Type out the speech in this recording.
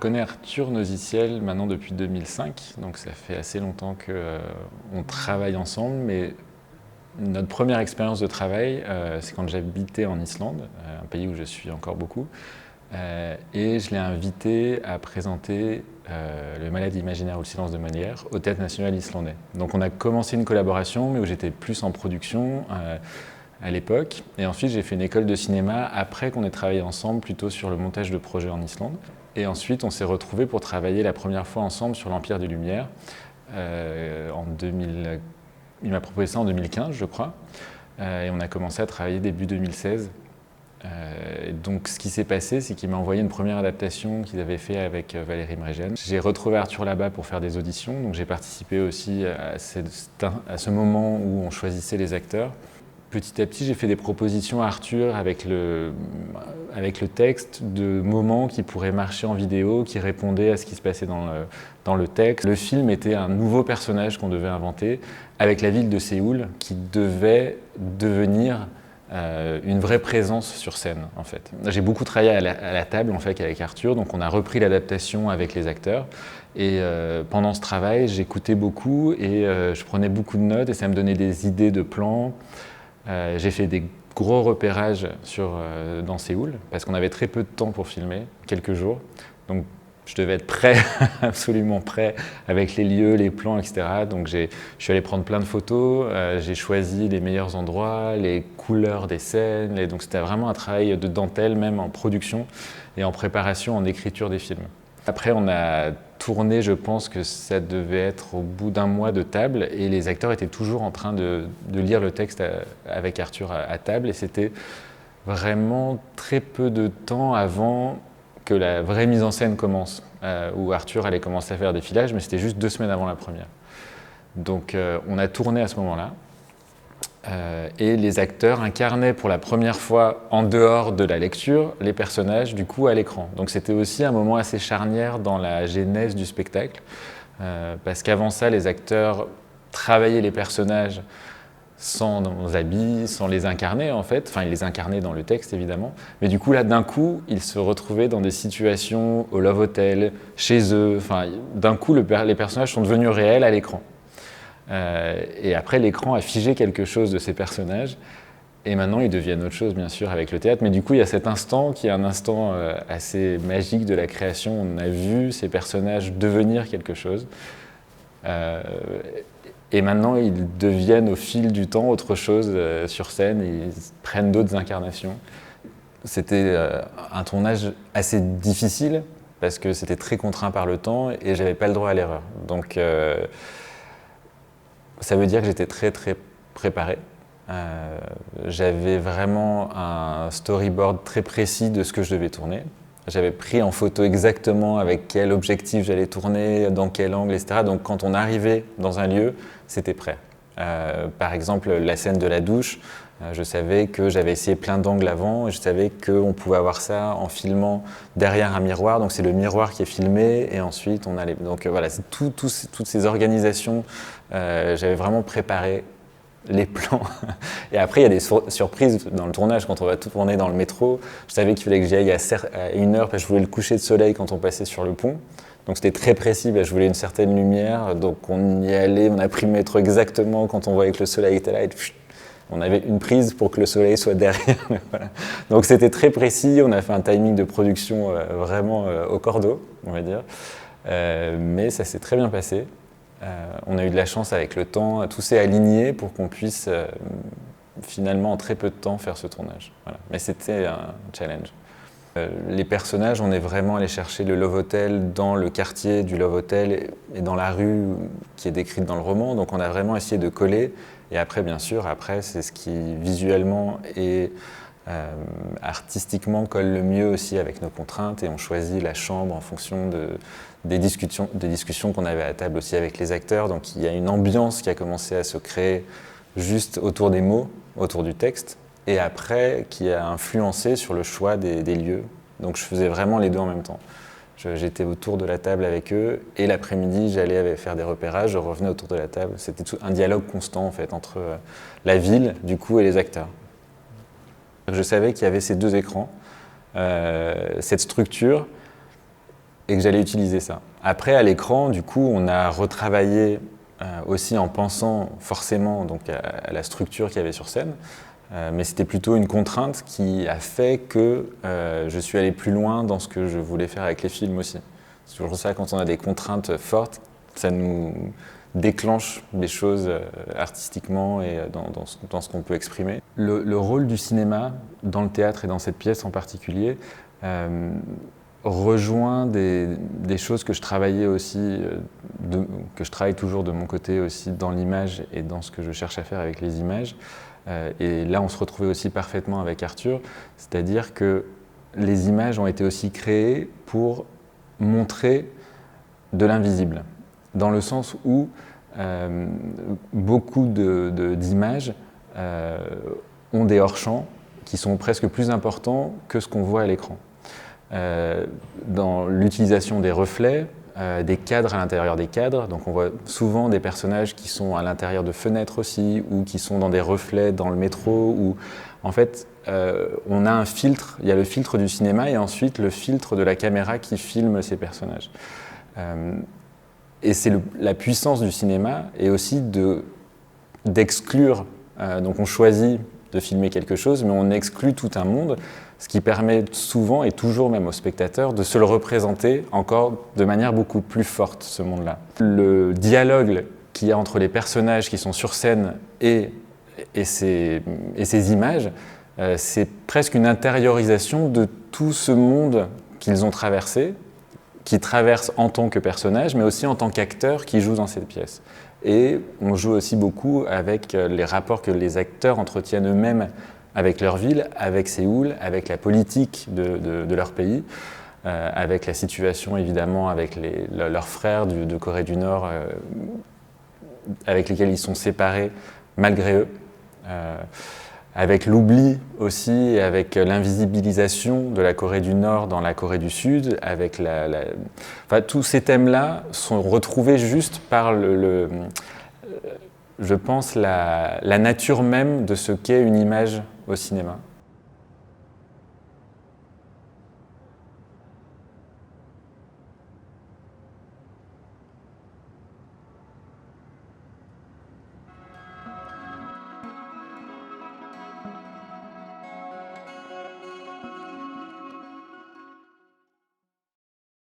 connais Arthur Noziciel maintenant depuis 2005, donc ça fait assez longtemps qu'on travaille ensemble, mais notre première expérience de travail, c'est quand j'habitais en Islande, un pays où je suis encore beaucoup, et je l'ai invité à présenter Le Malade imaginaire ou le silence de Molière au Théâtre national islandais. Donc on a commencé une collaboration, mais où j'étais plus en production à l'époque, et ensuite j'ai fait une école de cinéma après qu'on ait travaillé ensemble plutôt sur le montage de projets en Islande. Et ensuite, on s'est retrouvés pour travailler la première fois ensemble sur l'Empire des Lumières. En 2000, il m'a proposé ça en 2015, je crois. Et on a commencé à travailler début 2016. Donc, ce qui s'est passé, c'est qu'il m'a envoyé une première adaptation qu'ils avaient fait avec Valérie Mregen. J'ai retrouvé Arthur là-bas pour faire des auditions. Donc, j'ai participé aussi à ce moment où on choisissait les acteurs. Petit à petit, j'ai fait des propositions à Arthur avec le texte de moments qui pourraient marcher en vidéo, qui répondaient à ce qui se passait dans le texte. Le film était un nouveau personnage qu'on devait inventer avec la ville de Séoul qui devait devenir une vraie présence sur scène, en fait. J'ai beaucoup travaillé à la table en fait, avec Arthur, donc on a repris l'adaptation avec les acteurs. Et pendant ce travail, j'écoutais beaucoup et je prenais beaucoup de notes et ça me donnait des idées de plans. J'ai fait des gros repérages dans Séoul, parce qu'on avait très peu de temps pour filmer, quelques jours. Donc je devais être prêt, absolument prêt, avec les lieux, les plans, etc. Donc je suis allé prendre plein de photos, j'ai choisi les meilleurs endroits, les couleurs des scènes. Donc c'était vraiment un travail de dentelle, même en production et en préparation, en écriture des films. Après, on a tourné, je pense que ça devait être au bout d'un mois de table, et les acteurs étaient toujours en train de lire le texte avec Arthur à table, et c'était vraiment très peu de temps avant que la vraie mise en scène commence, où Arthur allait commencer à faire des filages, mais c'était juste 2 semaines avant la première. Donc on a tourné à ce moment-là. Et les acteurs incarnaient pour la première fois, en dehors de la lecture, les personnages du coup à l'écran. Donc c'était aussi un moment assez charnière dans la genèse du spectacle, parce qu'avant ça, les acteurs travaillaient les personnages sans habits, sans les incarner en fait. Enfin, ils les incarnaient dans le texte évidemment, mais du coup là, d'un coup, ils se retrouvaient dans des situations au Love Hotel, chez eux. Enfin, d'un coup, les personnages sont devenus réels à l'écran. Et après, l'écran a figé quelque chose de ces personnages, et maintenant ils deviennent autre chose, bien sûr, avec le théâtre. Mais du coup, il y a cet instant qui est un instant assez magique de la création. On a vu ces personnages devenir quelque chose, et maintenant ils deviennent au fil du temps autre chose sur scène, et ils prennent d'autres incarnations. C'était un tournage assez difficile, parce que c'était très contraint par le temps, et j'avais pas le droit à l'erreur. Donc ça veut dire que j'étais très très préparé. J'avais vraiment un storyboard très précis de ce que je devais tourner. J'avais pris en photo exactement avec quel objectif j'allais tourner, dans quel angle, etc. Donc quand on arrivait dans un lieu, c'était prêt. Par exemple, la scène de la douche, je savais que j'avais essayé plein d'angles avant, et je savais qu'on pouvait avoir ça en filmant derrière un miroir. Donc c'est le miroir qui est filmé, et ensuite on allait. Donc voilà, c'est toutes ces organisations. J'avais vraiment préparé les plans. Et après, il y a des surprises dans le tournage. Quand on va tout tourner dans le métro, je savais qu'il fallait que j'y aille à 1h, parce que je voulais le coucher de soleil quand on passait sur le pont. Donc c'était très précis, je voulais une certaine lumière. Donc on y allait, on a pris le métro exactement quand on voyait que le soleil était là. Et on avait une prise pour que le soleil soit derrière. Voilà. Donc c'était très précis. On a fait un timing de production vraiment au cordeau, on va dire. Mais ça s'est très bien passé. On a eu de la chance avec le temps, tout s'est aligné pour qu'on puisse finalement en très peu de temps faire ce tournage. Voilà. Mais c'était un challenge. Les personnages, on est vraiment allé chercher le Love Hotel dans le quartier du Love Hotel et dans la rue qui est décrite dans le roman. Donc on a vraiment essayé de coller. Et après, bien sûr, c'est ce qui visuellement et artistiquement colle le mieux aussi avec nos contraintes, et on choisit la chambre en fonction des discussions qu'on avait à table aussi avec les acteurs. Donc il y a une ambiance qui a commencé à se créer juste autour des mots, autour du texte, et après qui a influencé sur le choix des lieux. Donc je faisais vraiment les deux en même temps. J'étais autour de la table avec eux, et l'après-midi j'allais faire des repérages, je revenais autour de la table. C'était un dialogue constant en fait entre la ville du coup et les acteurs. Je savais qu'il y avait ces 2 écrans, cette structure, et que j'allais utiliser ça. Après, à l'écran, du coup, on a retravaillé aussi en pensant forcément donc, à la structure qu'il y avait sur scène, mais c'était plutôt une contrainte qui a fait que je suis allé plus loin dans ce que je voulais faire avec les films aussi. C'est toujours ça, quand on a des contraintes fortes, ça nous déclenche des choses artistiquement et dans ce qu'on peut exprimer. Le rôle du cinéma dans le théâtre et dans cette pièce en particulier rejoint des choses que je travaillais aussi, que je travaille toujours de mon côté aussi dans l'image et dans ce que je cherche à faire avec les images. Et là, on se retrouvait aussi parfaitement avec Arthur, c'est-à-dire que les images ont été aussi créées pour montrer de l'invisible, dans le sens où beaucoup d'images ont des hors-champs qui sont presque plus importants que ce qu'on voit à l'écran. Dans l'utilisation des reflets, des cadres à l'intérieur des cadres, donc on voit souvent des personnages qui sont à l'intérieur de fenêtres aussi, ou qui sont dans des reflets dans le métro, ou en fait on a un filtre, il y a le filtre du cinéma et ensuite le filtre de la caméra qui filme ces personnages. Et c'est la puissance du cinéma et aussi d'exclure, donc on choisit de filmer quelque chose, mais on exclut tout un monde, ce qui permet souvent, et toujours même aux spectateurs, de se le représenter encore de manière beaucoup plus forte, ce monde-là. Le dialogue qu'il y a entre les personnages qui sont sur scène et ces images, c'est presque une intériorisation de tout ce monde qu'ils ont traversé, qui traversent en tant que personnage, mais aussi en tant qu'acteurs qui jouent dans cette pièce. Et on joue aussi beaucoup avec les rapports que les acteurs entretiennent eux-mêmes avec leur ville, avec Séoul, avec la politique de leur pays, avec la situation évidemment avec leurs frères de Corée du Nord, avec lesquels ils sont séparés malgré eux. Avec l'oubli aussi, et avec l'invisibilisation de la Corée du Nord dans la Corée du Sud, avec enfin, tous ces thèmes-là sont retrouvés juste par je pense, la nature même de ce qu'est une image au cinéma.